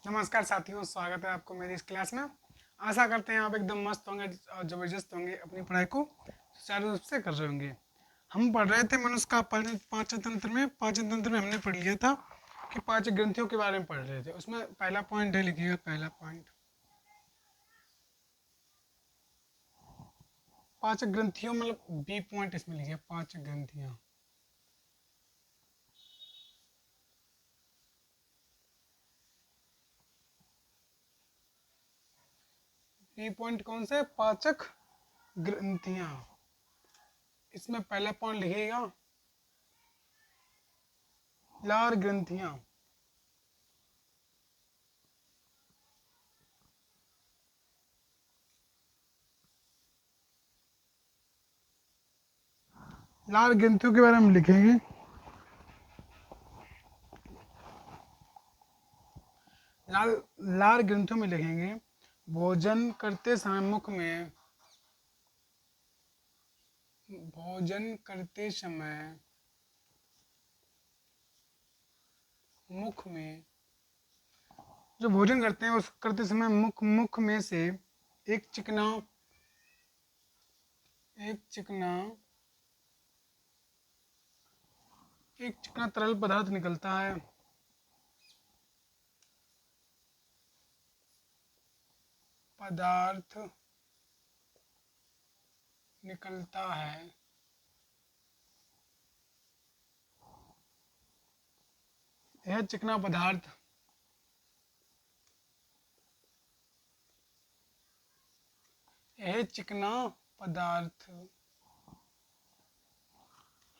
नमस्कार साथियों, स्वागत है आपको मेरी इस क्लास में। आशा करते हैं आप एकदम मस्त होंगे और ज़बरदस्त होंगे, अपनी पढ़ाई को सुचारू रूप से कर रहे होंगे। हम पढ़ रहे थे मनुष्य का पाचन तंत्र में हमने पढ़ लिया था कि पांच ग्रंथियों के बारे में पढ़ रहे थे। उसमें पहला पॉइंट है, लिखिएगा पहला पॉइंट, पांच ग्रंथियों मतलब बी पॉइंट इसमें लिखिए, पांच ग्रंथियाँ। बी पॉइंट कौन सा है? पाचक ग्रंथियाँ। इसमें पहला पॉइंट लिखिएगा लार ग्रंथियाँ। लार ग्रंथियों के बारे में लिखेंगे। लार ग्रंथियों में लिखेंगे भोजन करते समय मुख में जो भोजन करते हैं उस करते समय मुख में से एक चिकना एक चिकना एक चिकना तरल पदार्थ निकलता है। पदार्थ निकलता है। यह चिकना पदार्थ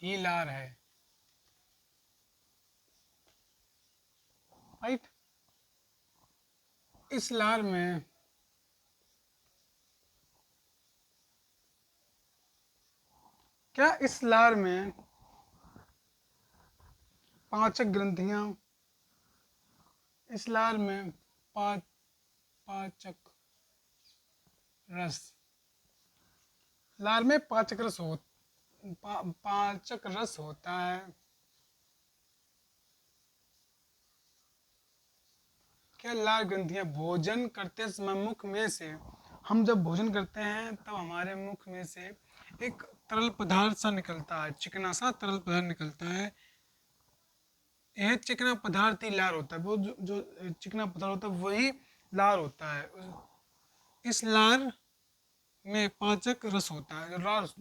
ही लार है। राइट। इस लार में इस लार में पाचक ग्रंथियां, इस लार में पाचक रस, लार में पाचक रस होता है। क्या लार ग्रंथियां भोजन करते समय मुख में से, हम जब भोजन करते हैं तब हमारे मुख में से एक तरल पदार्थ सा निकलता है, चिकना सा तरल पदार्थ निकलता है। यह चिकना पदार्थ ही लार होता है। वो जो चिकना पदार्थ होता है वही लार होता है। इस लार में पाचक रस होता है। जो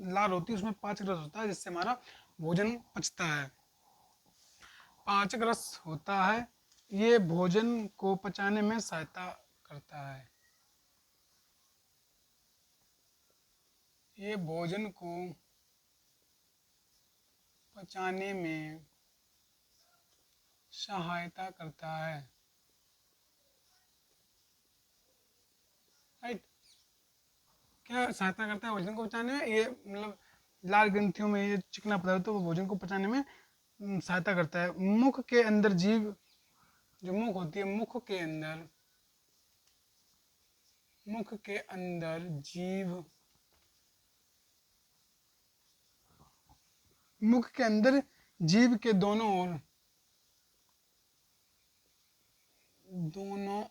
लार होती है उसमें पाचक रस होता है जिससे हमारा भोजन पचता है। पाचक रस होता है, ये भोजन को पचाने में सहायता करता है। ये भोजन को पचाने में सहायता करता है। राइट। क्या सहायता करता है भोजन को पचाने में? ये मतलब लाल ग्रंथियों में ये चिकना पदार्थ वो भोजन को पचाने में सहायता करता है। मुख के अंदर जीभ, जो मुख होती है, मुख के अंदर जीभ, मुख के अंदर जीभ के दोनों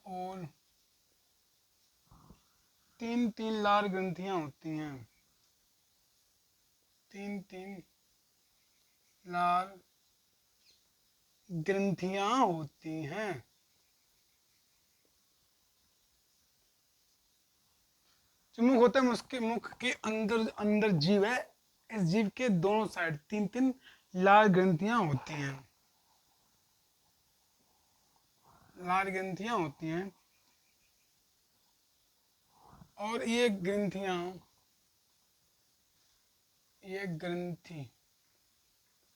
ओर तीन तीन लार ग्रंथियां होती हैं। तीन तीन लार ग्रंथियां होती हैं। जो मुख होता है उसके मुख के अंदर अंदर जीव है। इस जीव के दोनों साइड तीन तीन लार ग्रंथियां होती हैं। लार ग्रंथियां होती हैं और ये ग्रंथि,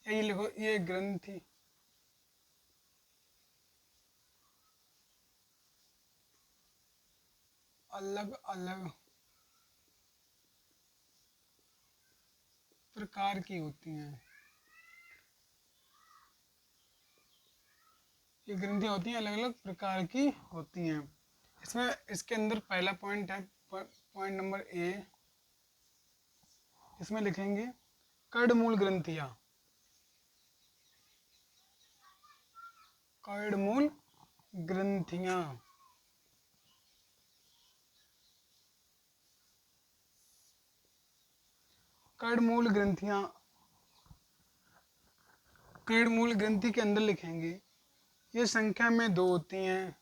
ये लिखो, ये ग्रंथि अलग अलग प्रकार की होती हैं। ये ग्रंथियां होती हैं अलग अलग प्रकार की होती हैं। इसमें इसके अंदर पहला पॉइंट है, पॉइंट नंबर ए, इसमें लिखेंगे कर्णमूल ग्रंथियां। कर्णमूल ग्रंथियां कर्णमूल ग्रंथियां, कर्णमूल ग्रंथि के अंदर लिखेंगे, ये संख्या में दो होती हैं,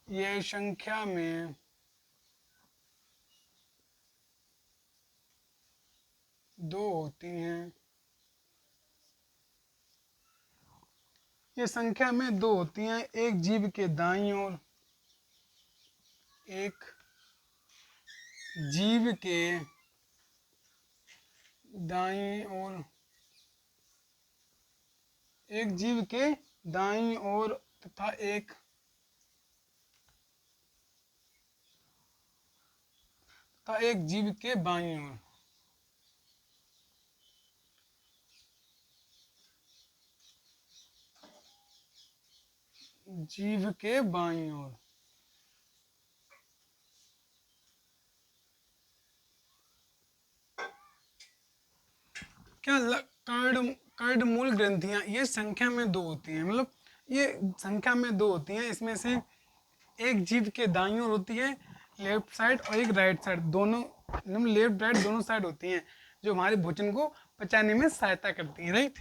ये संख्या में दो होती हैं, ये संख्या में दो होती हैं, एक जीभ के दाईं ओर, एक जीभ के दाईं ओर, एक जीभ के दाईं ओर तथा एक जीभ के बाईं ओर। जीभ के बाईं ओर। क्या कर्णमूल ग्रंथियां, ये संख्या में दो होती हैं, मतलब ये संख्या में दो होती हैं, इसमें से एक जीभ के दाईं ओर होती है लेफ्ट साइड और एक राइट साइड, दोनों मतलब लेफ्ट राइट दोनों साइड होती हैं, जो हमारे भोजन को पचाने में सहायता करती है, राइट।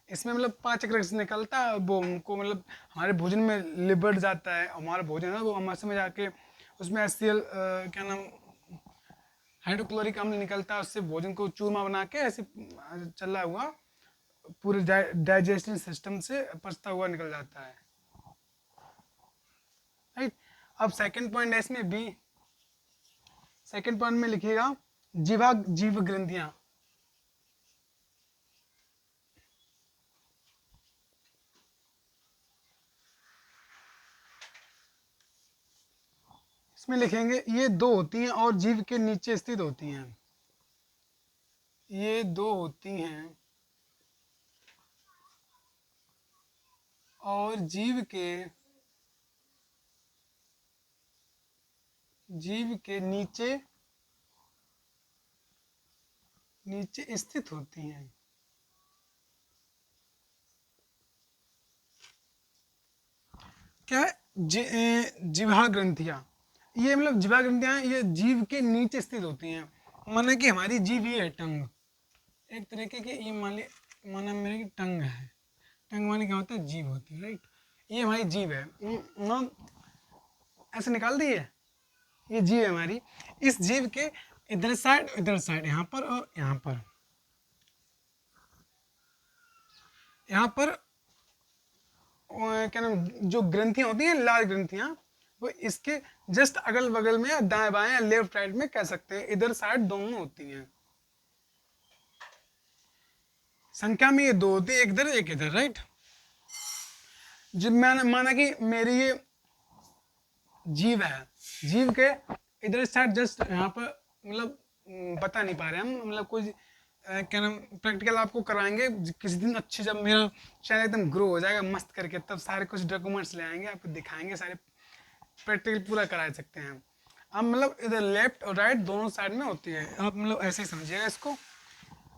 इसमें मतलब पाचक रस निकलता है, वो हमको मतलब हमारे भोजन में लिबट जाता है, हमारा भोजन है वो हमारे में जाके उसमें HCl क्या नाम हाइड्रोक्लोरिक अम्ल निकलता है, उससे भोजन को चूरमा बना के ऐसे चला हुआ पूरे डाइजेस्टिव सिस्टम से पचता हुआ निकल जाता है, राइट। अब सेकंड पॉइंट है इसमें बी, सेकंड पॉइंट में लिखिएगा जीवा जीव ग्रंथियां। इसमें लिखेंगे ये दो होती हैं और जीभ के नीचे स्थित होती हैं, ये दो होती हैं और जीभ के नीचे स्थित होती हैं। क्या है जिह्वा ग्रंथियां, ये मतलब जिह्वा ग्रंथियां ये जीभ के नीचे स्थित होती हैं, माना कि हमारी जीभ ये है टंग, एक तरीके की ये माना मेरे की टंग है, टंग माने क्या होता है, जीभ होती है, राइट। ये हमारी जीभ है, ऐसे निकाल दी है, ये जीभ है हमारी, इस जीभ के इधर साइड यहाँ पर और यहाँ पर क्या नाम जो ग्रंथियां होती हैं लाल ग्रंथियां, वो इसके जस्ट अगल बगल में या दाएं बाएं या लेफ्ट राइट में कह सकते हैं, इधर साइड दोनों होती हैं। संख्या में ये दो होती है, एक इधर एक इधर, राइट। जब मैंने माना कि मेरी ये जीव है, जीव के इधर साइड जस्ट यहाँ पर मतलब बता नहीं पा रहे हम, मतलब कोई क्या नाम प्रैक्टिकल आपको कराएंगे किसी दिन अच्छे, जब मेरा चैनल एकदम ग्रो हो जाएगा मस्त करके, तब सारे कुछ डॉक्यूमेंट्स ले आएंगे, आपको दिखाएंगे, सारे प्रैक्टिकल पूरा करा सकते हैं। अब मतलब इधर लेफ्ट और राइट दोनों साइड में होती है, आप मतलब ऐसे ही समझिएगा इसको।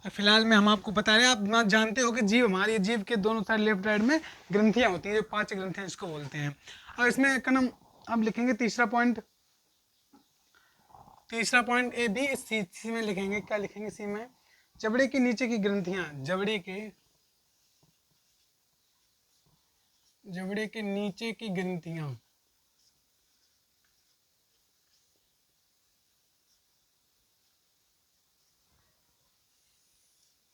फिलहाल में हम आपको बता रहे हैं, आप जानते हो कि जीव हमारी जीव के दोनों साइड लेफ्ट राइट में ग्रंथियां होती हैं, जो 5 ग्रंथियां इसको बोलते हैं। और इसमें का नाम अब लिखेंगे तीसरा पॉइंट ए भी सी में लिखेंगे, क्या लिखेंगे सी में, जबड़े के नीचे की ग्रंथियां, जबड़े के नीचे की ग्रंथियां,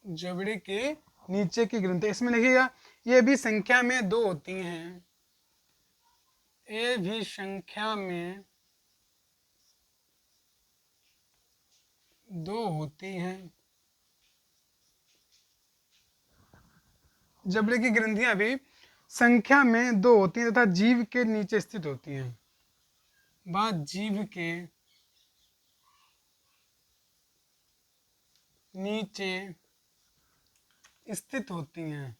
जबड़े के नीचे की ग्रंथि, इसमें लिखिएगा ये भी संख्या में दो होती हैं, ये भी संख्या में दो होती हैं, जबड़े की ग्रंथियां भी संख्या में दो होती हैं तथा जीभ के नीचे स्थित होती हैं, बात जीभ के नीचे स्थित होती हैं,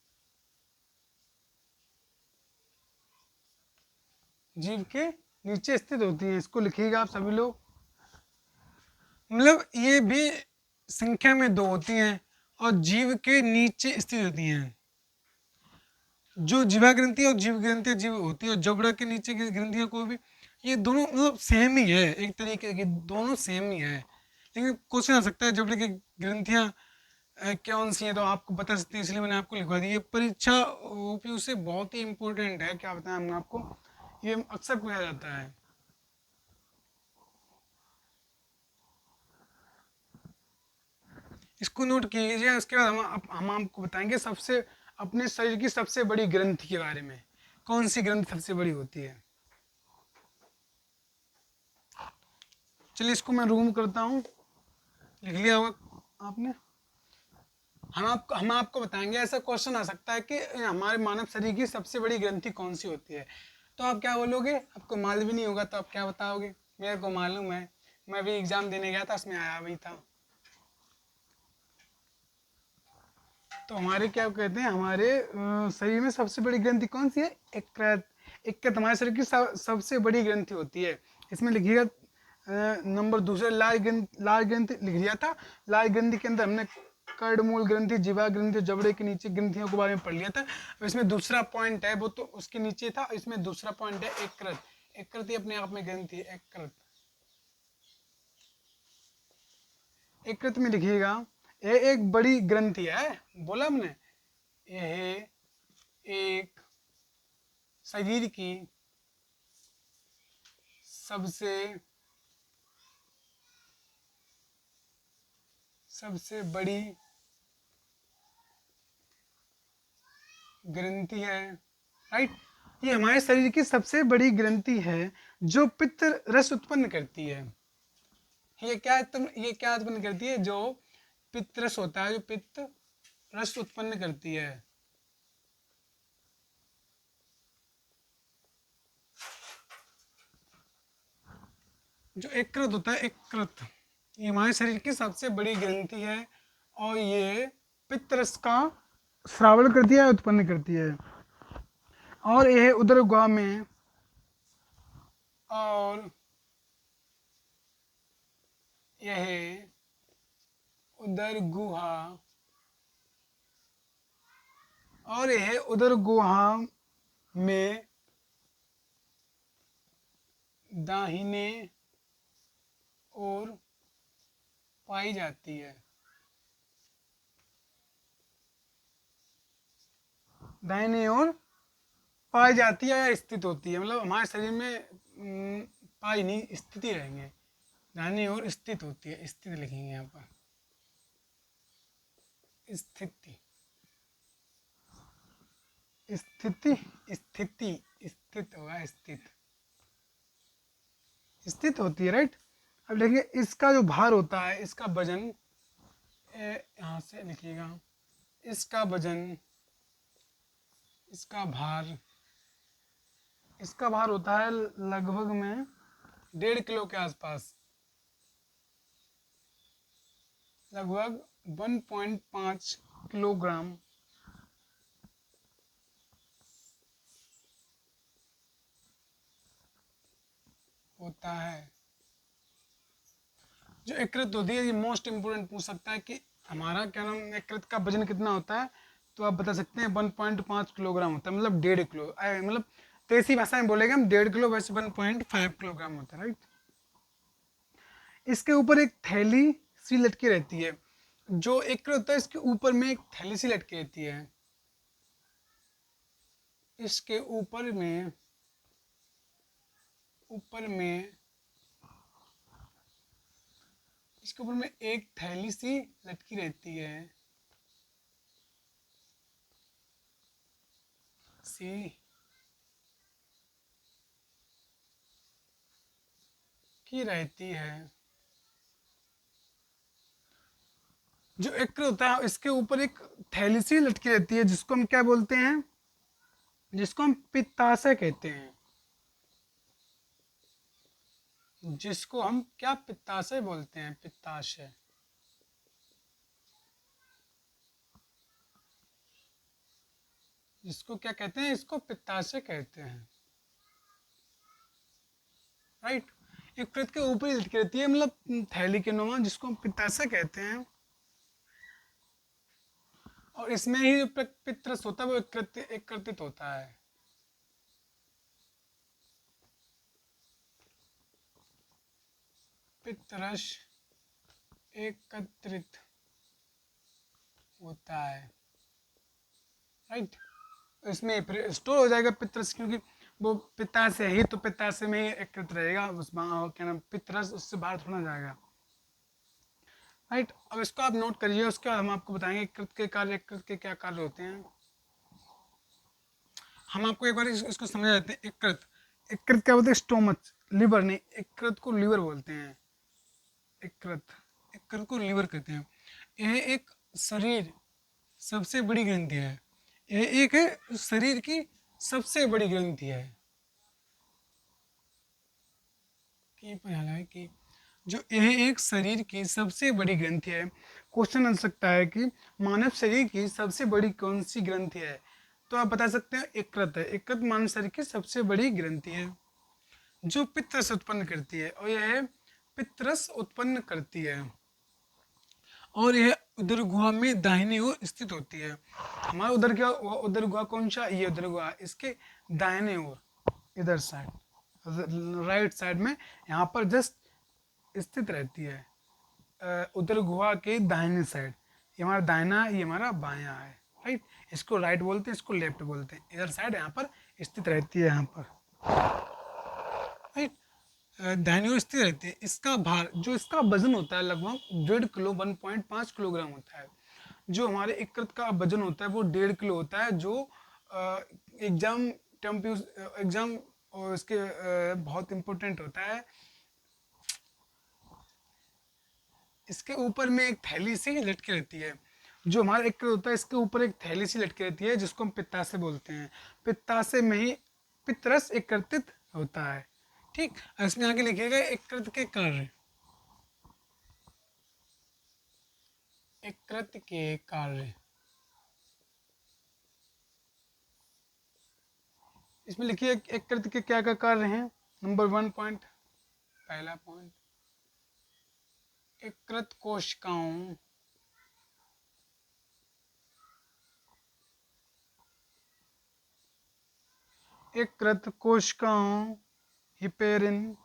जीभ के नीचे स्थित होती हैं, इसको लिखिएगा आप सभी लोग। मतलब ये भी संख्या में दो होती हैं और जीभ के नीचे स्थित होती हैं, जो जीवा ग्रंथि और जीव ग्रंथि जीव होती है, और जबड़ा के नीचे की ग्रंथियां को भी, ये दोनों मतलब सेम ही है, एक तरीके की दोनों सेम ही है, लेकिन क्वेश्चन आ सकता है जो कि ग्रंथियाँ कौन सी हैं, तो आपको बता सकते हैं, इसलिए मैंने आपको लिखवा दी। ये परीक्षा ओपीयू से बहुत ही इम्पोर्टेंट है, क्या बताएं हम आपको, ये अक्सर पूछा जाता है। इसको नोट कीजिए। उसके बाद हम आपको बताएंगे सबसे अपने शरीर की सबसे बड़ी ग्रंथि के बारे में, कौन सी ग्रंथि सबसे बड़ी होती है। चलिए इसको मैं रूम करता हूँ, लिख लिया होगा आपने। हम आपको बताएंगे, ऐसा क्वेश्चन आ सकता है कि हमारे मानव शरीर की सबसे बड़ी ग्रंथि कौन सी होती है, तो आप क्या बोलोगे, आपको मालूम भी नहीं होगा तो आप क्या बताओगे, मेरे को मालूम है, मैं भी एग्जाम देने गया था, उसमें आया भी था। तो हमारे क्या कहते हैं, हमारे शरीर में सबसे बड़ी ग्रंथि कौन सी है, यकृत। यकृत हमारे शरीर की सबसे बड़ी ग्रंथि होती है। इसमें लिखिएगा नंबर दूसरा लाल ग्रंथि लिख दिया था। लाल ग्रंथि के अंदर हमने कर्णमूल ग्रंथि, जीवा ग्रंथि, जबड़े के नीचे ग्रंथियों के बारे में पढ़ लिया था। अब इसमें दूसरा पॉइंट है, वो तो उसके नीचे था, इसमें दूसरा पॉइंट है यकृत। यकृत ही अपने आप में ग्रंथि है, यकृत। यकृत में लिखिएगा, ये एक बड़ी ग्रंथि है, बोला हमने, यह एक शरीर की सबसे सबसे बड़ी ग्रंथि है, राइट। ये हमारे शरीर की सबसे बड़ी ग्रंथि है जो पित्त रस उत्पन्न करती है। ये क्या उत्पन्न करती है, जो पित्त रस होता है, जो पित्त रस उत्पन्न करती है। जो यकृत होता है, यकृत, ये हमारे शरीर की सबसे बड़ी ग्रंथि है और ये पित्त रस का श्रावण करती है, उत्पन्न करती है। और यह उदर गुहा में और यह उदर गुहा और यह उदर गुहा में दाहिने ओर पाई जाती है। दाहिने ओर पाई जाती है या स्थित होती है, मतलब हमारे शरीर में पाई नहीं, स्थिति रहेंगे, दाहिने ओर स्थित होती है, स्थिति लिखेंगे यहाँ पर, स्थिति स्थिति स्थिति स्थित होगा, स्थित स्थित होती है, राइट। अब देखिए इसका जो भार होता है, इसका वजन, यहाँ से लिखिएगा, इसका वजन, इसका भार, इसका भार होता है लगभग में 1.5 किलो के आसपास, लगभग 1.5 किलोग्राम होता है। जो यकृत होती है, ये मोस्ट इम्पोर्टेंट पूछ सकता है कि हमारा क्या नाम, यकृत का वजन कितना होता है, तो आप बता सकते हैं 1.5 किलोग्राम होता है, मतलब 1.5 किलो, मतलब देसी भाषा में बोलेंगे हम 1.5 किलो, वैसे 1.5 किलोग्राम होता है, राइट। इसके ऊपर एक थैली सी लटकी रहती है, जो यकृत होता है इसके ऊपर में एक थैली सी लटकी रहती है, इसके ऊपर में इसके ऊपर में एक थैली सी लटकी रहती है, सी की रहती है। जो यकृत होता है इसके ऊपर एक थैली सी लटकी रहती है, जिसको हम क्या बोलते हैं, जिसको हम पित्ताशय कहते हैं, जिसको हम क्या पित्ताशय बोलते हैं, पित्ताशय। जिसको क्या कहते हैं, इसको पित्ताशय कहते हैं, राइट। यकृत के ऊपर ही लटकी रहती है, मतलब थैली के नुमा, जिसको हम पित्ताशय कहते हैं। और इसमें ही जो पित्तरस होता है वो एकत्रित होता है। पित्तरस एकत्रित होता है, राइट। इसमें फिर स्टोर हो जाएगा पित्रस, क्योंकि वो पित्ताशय ही तो पित्ताशय में ही एकत्रित रहेगा, उसमें क्या नाम पित्रस उससे बाहर थोड़ा जाएगा, राइट। अब इसको आप नोट करिए, उसके बाद हम आपको बताएंगे कृत के कार्य, एककृत के क्या कार्य होते हैं। हम आपको एक बार इसको समझ जाते हैं। एककृत, एककृत क्या बोलते हैं? स्टोमच, लिवर नहीं, एककृत को लिवर बोलते हैं। एककृत, एककृत को लिवर कहते हैं। यह एक शरीर सबसे बड़ी ग्रंथि है। यह एक है शरीर की सबसे बड़ी ग्रंथि है। कि जो यह एक शरीर की सबसे बड़ी ग्रंथि है। क्वेश्चन आ सकता है कि मानव शरीर की सबसे बड़ी कौन सी ग्रंथि है, तो आप बता सकते हैं यकृत है। यकृत मानव शरीर की सबसे बड़ी ग्रंथि है जो पित्तरस उत्पन्न करती है, और यह पित्तरस उत्पन्न करती है, और यह उदर गुहा में दाहिनी ओर स्थित होती है। हमारा उदर क्या, उदर गुहा कौन सा? ये उदर गुहा, इसके दाहिने ओर, इधर साइड, राइट साइड में यहाँ पर जस्ट स्थित रहती है। उदर गुहा के दाहिने साइड, ये हमारा दाहिना, ये हमारा बायां है, राइट। इसको राइट बोलते हैं, इसको लेफ्ट बोलते हैं। इधर साइड यहाँ पर स्थित रहती है, यहाँ पर, राइट। दाहिनी ओर स्थित रहती है। इसका भार, जो इसका वजन होता है, लगभग 1.5 किलो, 1.5 किलोग्राम होता है। जो हमारे यकृत का वजन होता है वो 1.5 किलो होता है, जो एग्जाम एग्जाम और इसके बहुत इम्पोर्टेंट होता है। इसके ऊपर में एक थैली सी लटकी रहती है। जो हमारा यकृत होता है, इसके ऊपर एक थैली सी लटकी रहती है, जिसको हम पित्ताशय बोलते हैं। पित्ताशय में ही पित्तरस एकत्रित होता है, ठीक। इसमें आगे लिखिएगा यकृत के कार्य, यकृत के कार्य। इसमें लिखिए यकृत के क्या क्या कार्य हैं। नंबर 1 पॉइंट, पहला पॉइंट, यकृत कोशिकाओं यकृत कोशिकाओं हिपेरिन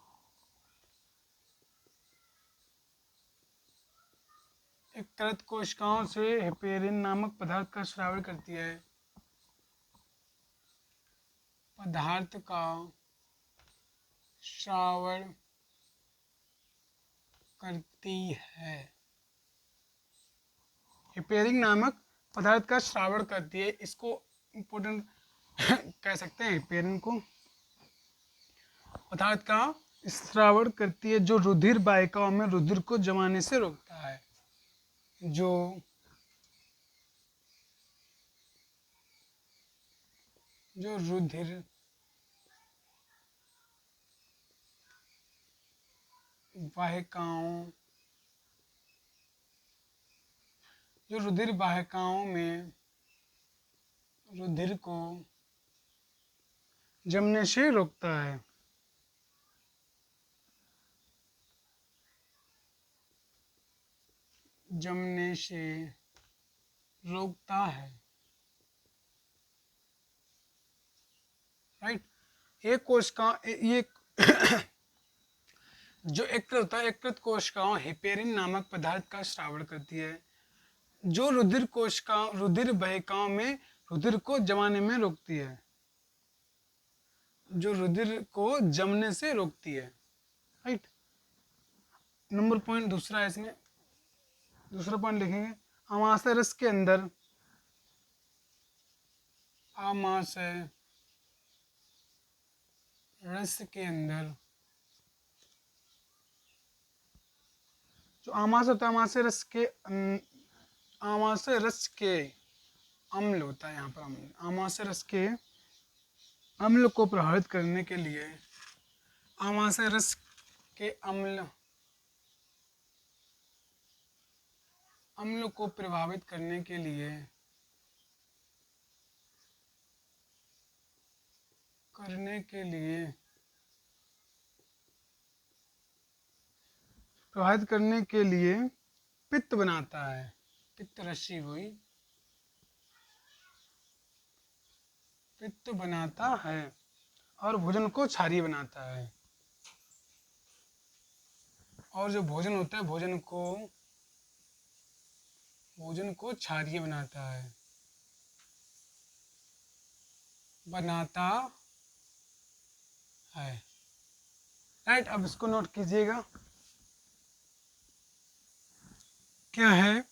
यकृत कोशिकाओं से हिपेरिन नामक पदार्थ का स्राव करती है। पदार्थ का श्रावण करती है। हिपेरिन नामक पदार्थ का श्रावण करती है। इसको इम्पोर्टेंट कह सकते हैं। हिपेरिन को पदार्थ का श्रावण करती है, जो रुधिर वाहिकाओं में रुधिर को जमाने से रोकता है। जो रुधिर वाहिकाओं में रुधिर को जमने से रोकता है। जमने से रोकता है, राइट। एक कोशिका, ये जो यकृत होता है, यकृत कोशिकाओं हिपेरिन नामक पदार्थ का श्रावण करती है, जो रुधिर वाहिकाओं में रुधिर को जमाने में रोकती है। जो रुधिर को जमने से रोकती है, राइट। नंबर पॉइंट दूसरा है, इसमें दूसरा पॉइंट लिखेंगे। आमाशय रस के अंदर, आमाशय रस के अंदर, जो आमाशय होता है, आमाशय रस के अम्ल होता है। यहाँ पर अम्ल, आमाशय रस के अम्ल को प्रभावित करने के लिए, आमाशय रस के अम्ल को प्रभावित करने के लिए पित्त बनाता है। पित्त रश्मि हुई, पित्त बनाता है, और भोजन को क्षारीय बनाता है। और जो भोजन होता है, भोजन को भोजन को क्षारीय बनाता है, बनाता है। राइट, अब इसको नोट कीजिएगा। क्या है,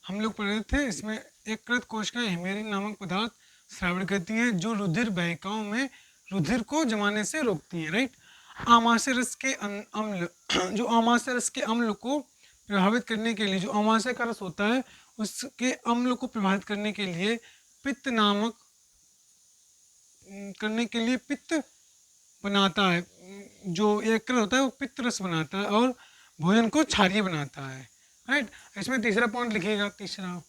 हम लोग पढ़ रहे थे इसमें एक कृत कोशिका हेमेरिन नामक पदार्थ स्रावित करती हैं जो रुधिर वाहिकाओं में रुधिर को जमाने से रोकती हैं। राइट, आमाशय रस के अम्ल जो आमाशय रस के अम्ल को प्रभावित करने के लिए, जो आमाशय का रस होता है उसके अम्ल को प्रभावित करने के लिए पित्त नामक करने के लिए पित्त बनाता है। जो यकृत होता है वो पित्त रस बनाता है और भोजन को क्षारीय बनाता है। राइट, इसमें तीसरा पॉइंट लिखिएगा। तीसरा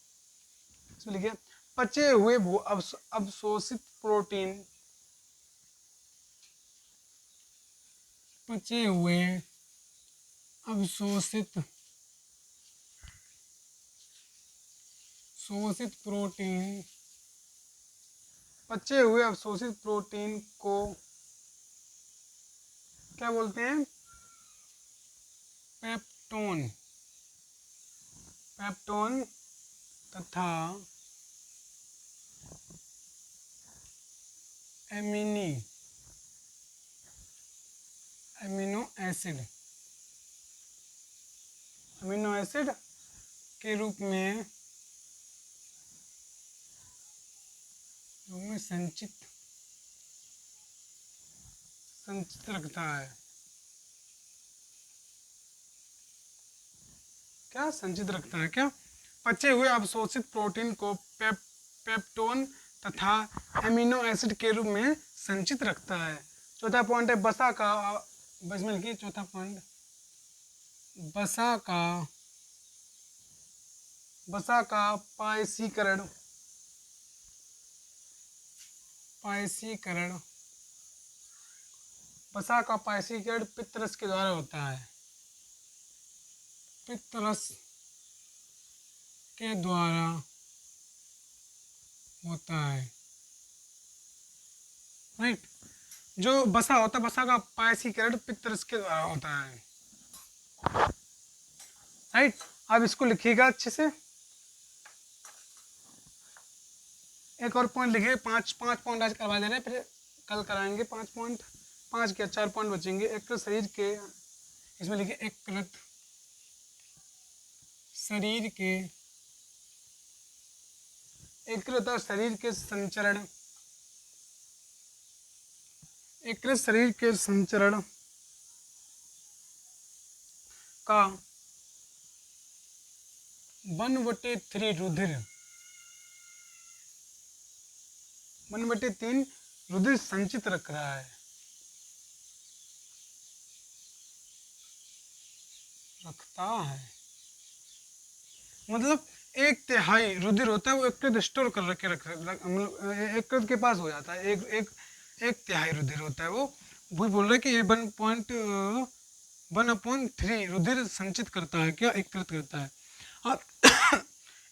इसमें लिखिए पचे हुए अवशोषित प्रोटीन, पचे हुए अवशोषित प्रोटीन, पचे हुए अवशोषित प्रोटीन को क्या बोलते हैं? पेप्टोन। पेप्टोन तथा अमीनो एसिड के रूप में संचित रखता है। क्या संचित रखता है? क्या पचे हुए अवशोषित प्रोटीन को पेप्टोन तथा एमिनो एसिड के रूप में संचित रखता है। चौथा पॉइंट है बसा का, बस में लिखिए चौथा पॉइंट, बसा का पायसीकरण बसा का पायसीकरण पित्तरस के द्वारा होता है। पित्तरस के द्वारा होता है। राइट, जो बसा होता है, बसा का पायसीकरण पित्तरस के द्वारा होता है। राइट, अब इसको लिखिएगा अच्छे से। एक और पॉइंट लिखिए। पांच पॉइंट आज करवा दे रहे हैं, फिर कल कराएंगे 5 पॉइंट। 5 के 4 पॉइंट बचेंगे। एक शरीर के, इसमें लिखिए एक शरीर के, एकृत शरीर के संचरण, एकृत शरीर के संचरण का 1/3 रुधिर, 1/3 रुधिर संचित रख रहा है, रखता है। मतलब 1/3 रुधिर होता है वो यकृत स्टोर कर रखे यकृत के पास हो जाता है। एक तिहाई रुधिर होता है वो बोल रहे हैं कि ये 1/3 रुधिर संचित करता है, क्या यकृत करता है। आप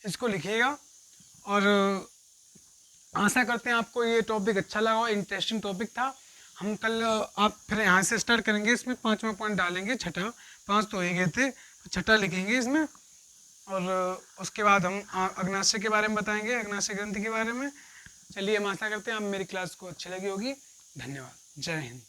इसको लिखिएगा और आशा करते हैं आपको ये टॉपिक अच्छा लगा, इंटरेस्टिंग टॉपिक था। हम कल आप फिर यहाँ से स्टार्ट करेंगे। इसमें 5वां पॉइंट डालेंगे, छठा, 5 तो हो गए थे, छठा लिखेंगे इसमें। और उसके बाद हम अग्नाशय के बारे में बताएंगे, अग्नाशय ग्रंथि के बारे में। चलिए, हम आशा करते हैं आप मेरी क्लास को अच्छी लगी होगी। धन्यवाद। जय हिंद।